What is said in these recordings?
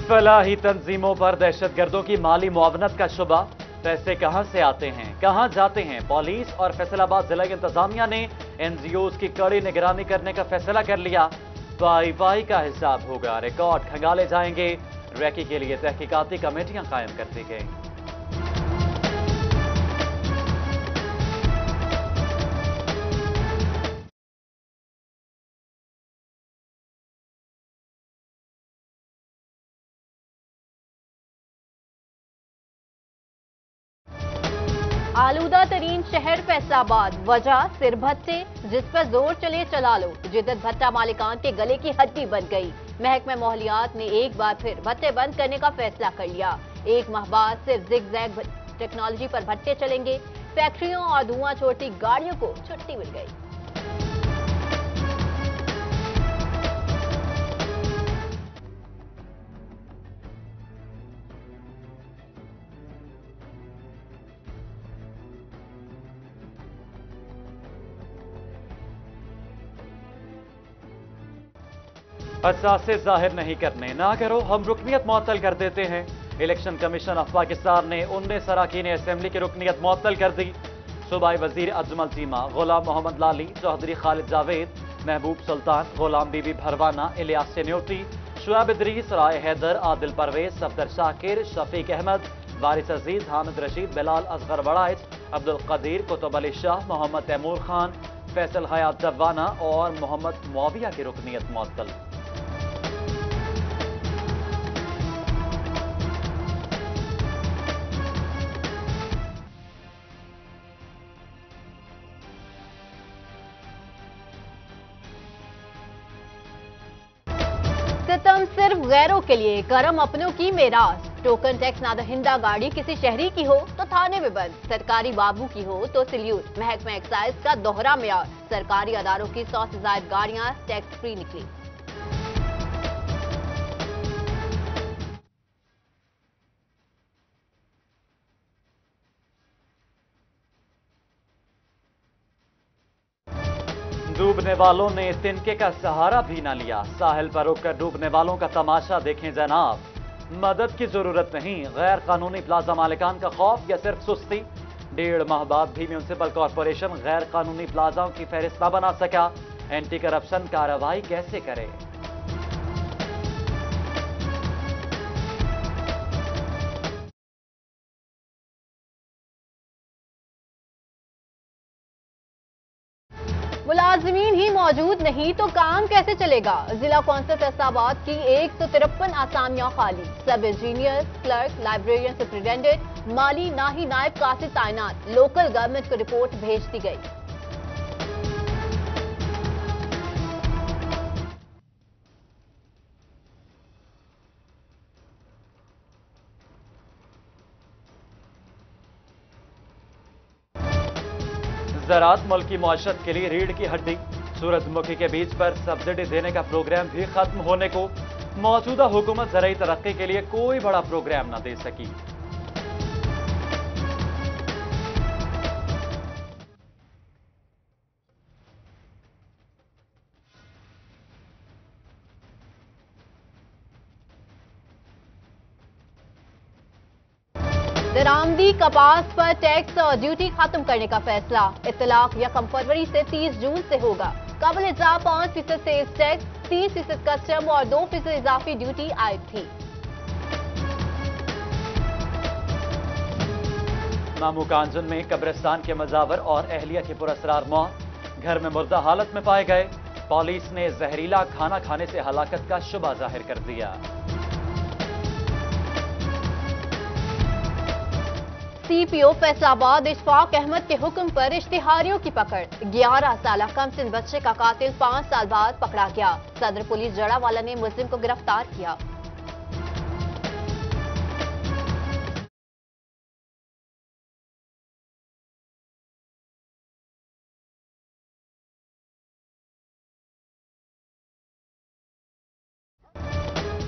फलाही तंजीमों पर दहशतगर्दों की माली मुआवनत का शुबा। पैसे कहां से आते हैं, कहां जाते हैं? पुलिस और फैसलाबाद जिला इंतजामिया ने एनजीओज की कड़ी निगरानी करने का फैसला कर लिया। वाई का हिसाब होगा, रिकॉर्ड खंगाले जाएंगे। रैकी के लिए तहकीकाती कमेटियां कायम कर दी गई। आलूदा तरीन शहर फैसलाबाद, वजह सिर भत्ते, जिस पर जोर चले चला लो। जिद्दत भट्टा मालिकान के गले की हड्डी बन गई। महकमा मोहलियात ने एक बार फिर भट्टे बंद करने का फैसला कर लिया। एक माह बाद सिर्फ जिग-जैग टेक्नोलॉजी पर भट्टे चलेंगे। फैक्ट्रियों और धुआं छोड़ती गाड़ियों को छुट्टी मिल गई। असासे जाहिर नहीं करने ना करो, हम रुकनियत मुअत्तल कर देते हैं। इलेक्शन कमीशन ऑफ पाकिस्तान ने 19 अरकान असेंबली की रुकनियत मुअत्तल कर दी। सूबाई वजीर अजमल चीमा, गुलाम मोहम्मद लाली, चौधरी खालिद जावेद, महबूब सुल्तान, गुलाम बीबी भरवाना, इलियास चन्योटी, शुएब इदरीस, राय हैदर, आदिल परवेज, सफदर शाकिर, शफीक अहमद, वारिस अजीज, हामिद रशीद, बिलाल असगर बड़ाइच, अब्दुल कदीर, कुतुब अली शाह, मोहम्मद तैमूर खान, फैसल हयात जवाना और मोहम्मद मुआविया की रुकनियत मुअत्तल। सितम सिर्फ गैरों के लिए, करम अपनों की मेरास। टोकन टैक्स नादहिंदा गाड़ी किसी शहरी की हो तो थाने में बंद, सरकारी बाबू की हो तो सल्यूट। महकमा एक्साइज का दोहरा मेयार, सरकारी अदारों की 100 से ज्यादा गाड़ियां टैक्स फ्री निकली। डूबने वालों ने तिनके का सहारा भी ना लिया। साहिल पर रुककर डूबने वालों का तमाशा देखें जनाब। मदद की जरूरत नहीं, गैर कानूनी प्लाजा मालिकान का खौफ या सिर्फ सुस्ती? 1.5 माह बाद भी म्यूनिसिपल कॉरपोरेशन गैर कानूनी प्लाजाओं की फहरिस्त न बना सका। एंटी करप्शन कार्रवाई कैसे करे? मुलाजमीन ही मौजूद नहीं तो काम कैसे चलेगा? जिला कौंसिल फैसलाबाद की 153 आसामियां खाली। सब इंजीनियर, क्लर्क, लाइब्रेरियन, सुप्रिंटेंडेंट, माली ना ही नायब कासिद तैनात। लोकल गवर्नमेंट को रिपोर्ट भेज दी गई। ज़राअत मुल्क की मौशत के लिए रीढ़ की हड्डी। सूरजमुखी के बीज पर सब्सिडी देने का प्रोग्राम भी खत्म होने को। मौजूदा हुकूमत ज़राई तरक्की के लिए कोई बड़ा प्रोग्राम न दे सकी। दरामदी कपास पर टैक्स और ड्यूटी खत्म करने का फैसला। इतलाक 1 फरवरी से 30 जून से होगा। कबल इजा 5% सेल्स टैक्स, 30% कस्टम और 2% इजाफी ड्यूटी आयद थी। मामू कांजन में कब्रिस्तान के मजावर और अहलिया की पुरअसरार मौत। घर में मुर्दा हालत में पाए गए। पुलिस ने जहरीला खाना खाने से हलाकत का शुबा जाहिर कर दिया। सीपीओ फैसलाबाद इशफाक अहमद के हुक्म पर इश्तिहारियों की पकड़। 11 साल कमसिन बच्चे का कातिल 5 साल बाद पकड़ा गया। सदर पुलिस जड़ावाला ने मुलजिम को गिरफ्तार किया।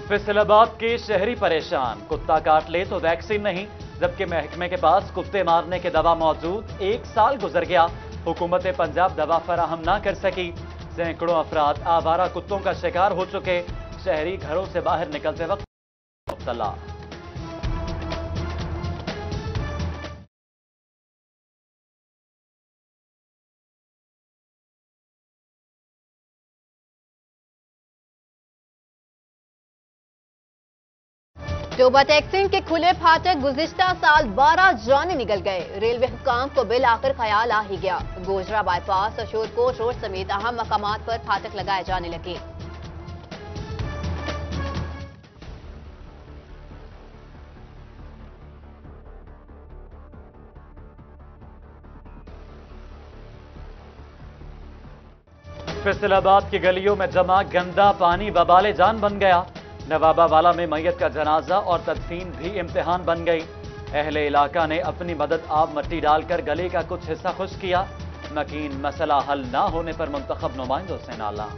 फैसलाबाद के शहरी परेशान, कुत्ता काट ले तो वैक्सीन नहीं, जबकि महकमे के पास कुत्ते मारने के दवा मौजूद। 1 साल गुजर गया, हुकूमत पंजाब दवा फराहम ना कर सकी। सैकड़ों अफराद आवारा कुत्तों का शिकार हो चुके। शहरी घरों से बाहर निकलते वक्त मुत्तला। टोबा टैक्सिंग के खुले फाटक गुज़िश्ता साल 12 जाने निकल गए। रेलवे हुकाम को बिल आखिर ख्याल आ ही गया। गोजरा बाईपास और शोरकोट रोड समेत अहम मकामात पर फाटक लगाए जाने लगे। फैसलाबाद की गलियों में जमा गंदा पानी बबाले जान बन गया। नवाबावाला में मैयत का जनाजा और तदफीन भी इम्तिहान बन गई। अहले इलाका ने अपनी मदद आब मट्टी डालकर गले का कुछ हिस्सा खुश्क किया। मकीन मसला हल न होने पर मुंतखब नुमाइंदों से नाला।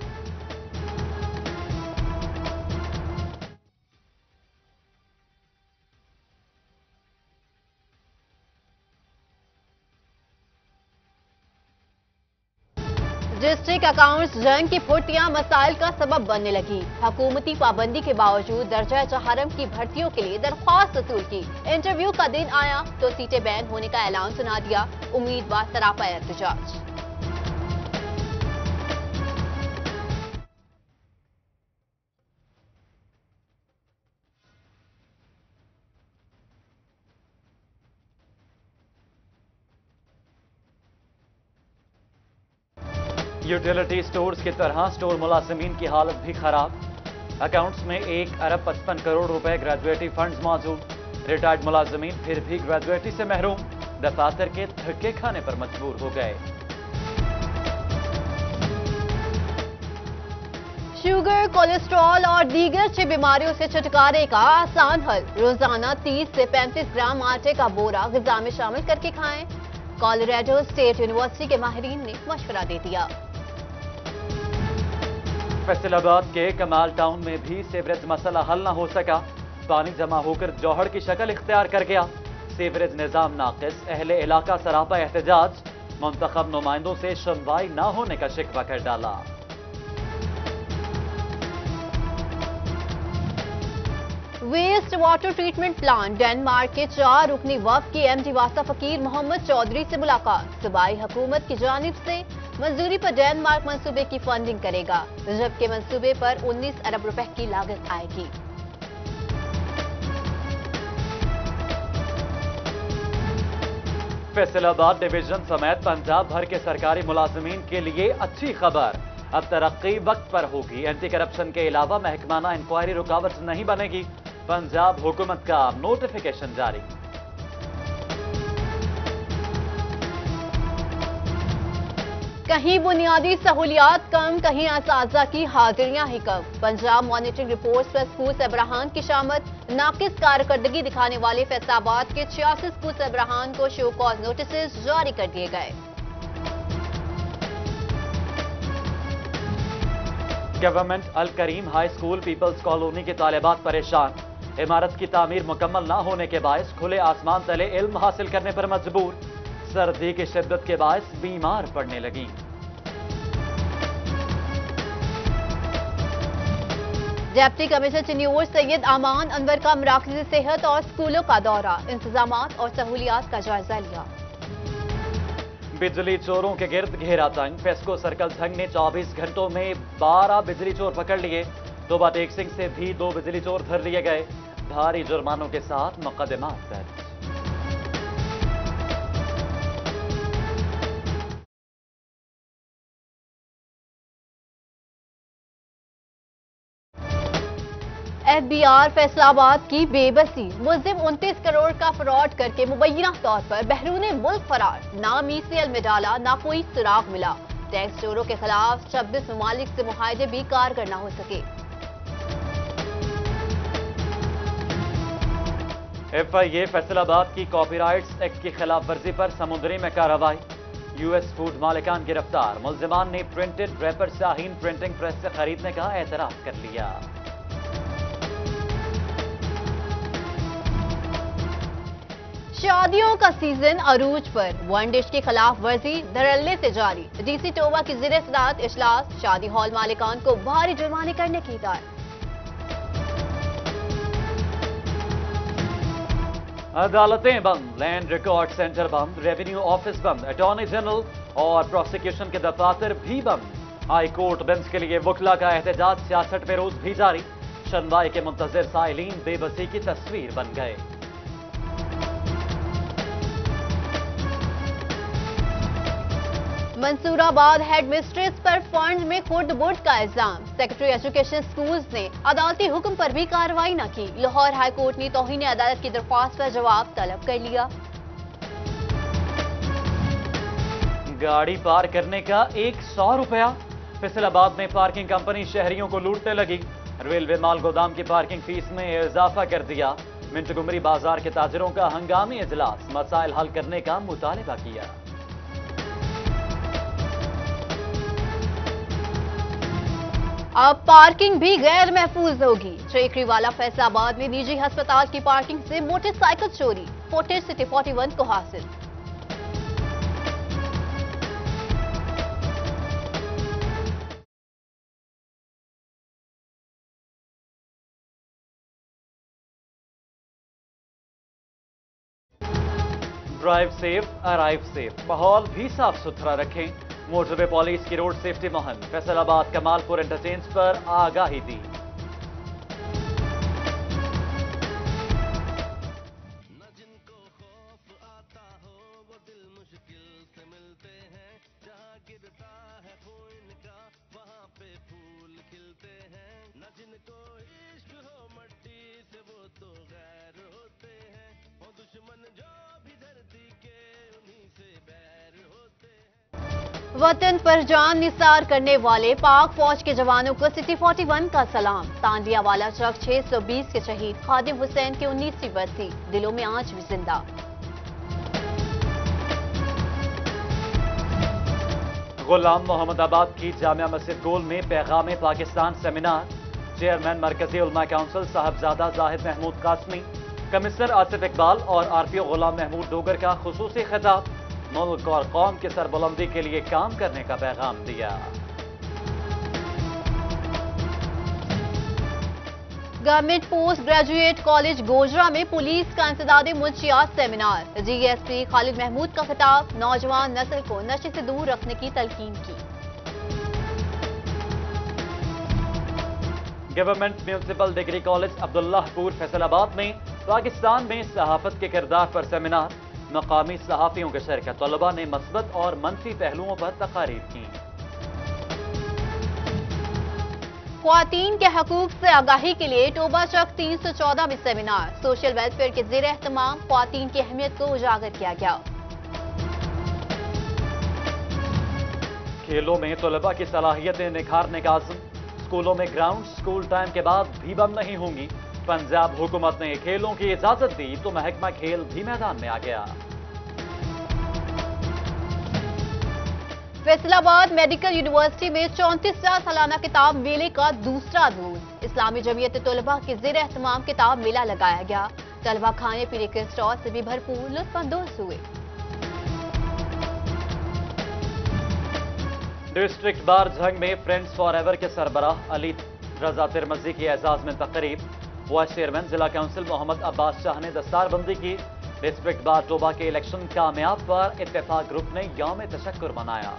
डिस्ट्रिक्ट अकाउंट्स जंग की फुर्तियां मसाइल का सबब बनने लगी। हुकूमती पाबंदी के बावजूद दर्जा चहरम की भर्तियों के लिए दरख्वास्त वसूल की। इंटरव्यू का दिन आया तो सीटें बैन होने का ऐलान सुना दिया। उम्मीदवार सरापा एहतजाज। यूटिलिटी स्टोर्स की तरह स्टोर मुलाजिमीन की हालत भी खराब। अकाउंट्स में 1 अरब 55 करोड़ रुपए ग्रेजुएटी फंड्स मौजूद। रिटायर्ड मुलाजिमीन फिर भी ग्रेजुएटी से महरूम। दफातर के धक्के खाने पर मजबूर हो गए। शुगर, कोलेस्ट्रॉल और दीगर 6 बीमारियों से छुटकारे का आसान हल। रोजाना 30 से 35 ग्राम आटे का बोरा ग़िज़ा में शामिल करके खाएं। कोलोराडो स्टेट यूनिवर्सिटी के माहिरीन ने मशवरा दे दिया। फैसलाबाद के कमाल टाउन में भी सीवरेज मसला हल न हो सका। पानी जमा होकर जौहर की शक्ल इख्तियार कर गया। सीवरेज निजाम नाकिस, अहले इलाका सरापा एहतजाज। मुंतखब नुमाइंदों से सुनवाई न होने का शिकवा कर डाला। Waste water treatment plant Denmark के 4 रुकनी वफ़द की एमडी वासा फकीर मोहम्मद चौधरी से मुलाकात। सूबाई हुकूमत की जानिब से मंजूरी पर डेनमार्क मंसूबे की फंडिंग करेगा, जबकि मंसूबे पर 19 अरब रुपए की लागत आएगी। फैसलाबाद डिवीजन समेत पंजाब भर के सरकारी मुलाजिमीन के लिए अच्छी खबर। अब तरक्की वक्त पर होगी। एंटी करप्शन के अलावा महकमाना इंक्वायरी रुकावट नहीं बनेगी। पंजाब हुकूमत का नोटिफिकेशन जारी। कहीं बुनियादी सहूलियात कम, कहीं असातिज़ा की हाजिरियां ही कम। पंजाब मॉनिटरिंग रिपोर्ट्स पर स्कूल सरबराहान की शामत। नाकिस कारकर्दगी दिखाने वाले फैसलाबाद के 86 स्कूल सरबराहान को शो कॉज नोटिस जारी कर दिए गए। गवर्नमेंट अल करीम हाई स्कूल पीपल्स कॉलोनी के तालिबात परेशान। इमारत की तामीर मुकम्मल न होने के बायस खुले आसमान तले इल्म हासिल करने पर मजबूर। सर्दी की शिद्दत के बायस बीमार पड़ने लगी। डिप्टी कमिश्नर चिन्यूर सैयद अमान अनवर का मराकज़ सेहत और स्कूलों का दौरा। इंतजामात और सहूलियात का जायजा लिया। बिजली चोरों के गिर्द घेरा तंग। फेस्को सर्कल संघ ने 24 घंटों में 12 बिजली चोर पकड़ लिए। टोबा टेक्सिंग से भी 2 बिजली चोर धर लिए गए। भारी जुर्मानों के साथ मुकदमात दर्ज। FBI फैसलाबाद की बेबसी। मुल्जिम 29 करोड़ का फ्रॉड करके मुबैना तौर पर बहरूने मुल्क फरार। नाम ECL में डाला, ना कोई सुराग मिला। टैक्स चोरों के खिलाफ 26 ममालिक से मुआहदे भी कारगर न हो सके। FIA फैसलाबाद की कॉपीराइट्स एक्ट की खिलाफ वर्जी पर समुद्री में कार्रवाई। US फूड मालिकान गिरफ्तार। मुल्जिमान ने printed wrapper Shaheen printing press से खरीदने का एतराफ कर लिया। शादियों का सीजन अरूज पर। वन डिश की खिलाफ वर्जी धड़ल्ले से जारी। DC टोबा की ज़ेर सदारत इजलास। शादी हॉल मालिकान को भारी जुर्माने करने की हिदायत। अदालतें बंद, लैंड रिकॉर्ड सेंटर बंद, रेवेन्यू ऑफिस बंद, अटॉर्नी जनरल और प्रोसिक्यूशन के दफातर भी बंद। हाई कोर्ट बेंच के लिए वकला का एहतजाज 66वें रोज भी जारी। सुनवाई के मुंतजिर साइलीन बेबसी की तस्वीर बन गए। मंसूराबाद हेडमिस्ट्रेस पर फंड में खुर्द-बुर्द का इल्जाम। सेक्रेटरी एजुकेशन स्कूल्स ने अदालती हुक्म पर भी कार्रवाई न की। लाहौर हाई कोर्ट ने तौहीन अदालत की दरख्वास्त पर जवाब तलब कर लिया। गाड़ी पार करने का 100 रुपया। फैसलाबाद में पार्किंग कंपनी शहरियों को लूटने लगी। रेलवे माल गोदाम की पार्किंग फीस में इजाफा कर दिया। मिंटगुमरी बाजार के ताजिरों का हंगामी इजलास, मसाइल हल करने का मुतालबा किया। अब पार्किंग भी गैर महफूज होगी। चेकरीवाला फैसलाबाद में निजी अस्पताल की पार्किंग से मोटरसाइकिल चोरी, फुटेज सिटी 41 को हासिल। ड्राइव सेफ, अराइव सेफ, माहौल भी साफ सुथरा रखें। मोटरवे पुलिस की रोड सेफ्टी मुहिम, फैसलाबाद कमालपुर इंटरचेंज पर आगाही दी। वतन पर जान निसार करने वाले पाक फौज के जवानों को सिटी 41 का सलाम। तांडियावाला चौक 620 के शहीद खादिम हुसैन की 19वीं बरसी दिलों में आज भी जिंदा। गुलाम मोहम्मदाबाद की जामिया मस्जिद गोल में पैगाम पाकिस्तान सेमिनार। चेयरमैन मरकजी उलमा काउंसिल साहबजादा जाहिद महमूद कासमी, कमिश्नर आसिफ इकबाल और आरपीओ गुलाम महमूद डोगर का खुसूसी खिताब। मुल्क और कौम की सरबुलंदी के लिए काम करने का पैगाम दिया। Government post graduate college Gojra में पुलिस का इंसदादे मुंशियात सेमिनार। जीएसपी खालिद महमूद का खिताब, नौजवान नस्ल को नशे से दूर रखने की तलकीन की। Government municipal degree college Abdullahpur Faisalabad में पाकिस्तान में सहाफत के किरदार पर सेमिनार। मकामी सहाफियों के शिरकत, तलबा ने मस्बत और मनफी पहलुओं पर तकारीर की। ख्वातीन के हकूक से आगाही के लिए टोबा चौक 314 में सेमिनार। सोशल वेलफेयर के ज़ेर एहतमाम ख्वातीन की अहमियत को उजागर किया गया। खेलों में तलबा की सलाहियतें निखारने का आज़म। स्कूलों में ग्राउंड स्कूल टाइम के बाद भी बंद नहीं होंगी। पंजाब हुकूमत ने खेलों की इजाजत दी तो महकमा खेल भी मैदान में आ गया। फैसलाबाद मेडिकल यूनिवर्सिटी में 34वां सालाना किताब मेले का दूसरा दूर। इस्लामी जमीयत तलबा के ज़ेर एहतमाम किताब मेला लगाया गया। तलबा खाने पीने के स्टॉल से भी भरपूर लुत्फानंदोज हुए। डिस्ट्रिक्ट बार झंग में फ्रेंड्स फॉर एवर के सरबराह अली रजा तिरमजी की एजाज में तकरीब। वाइस चेयरमैन जिला काउंसिल मोहम्मद अब्बास शाह ने दस्तारबंदी की। डिस्ट्रिक्ट बार टोबा के इलेक्शन कामयाब पर इत्तेफाक ग्रुप ने यौम तशक्कुर मनाया।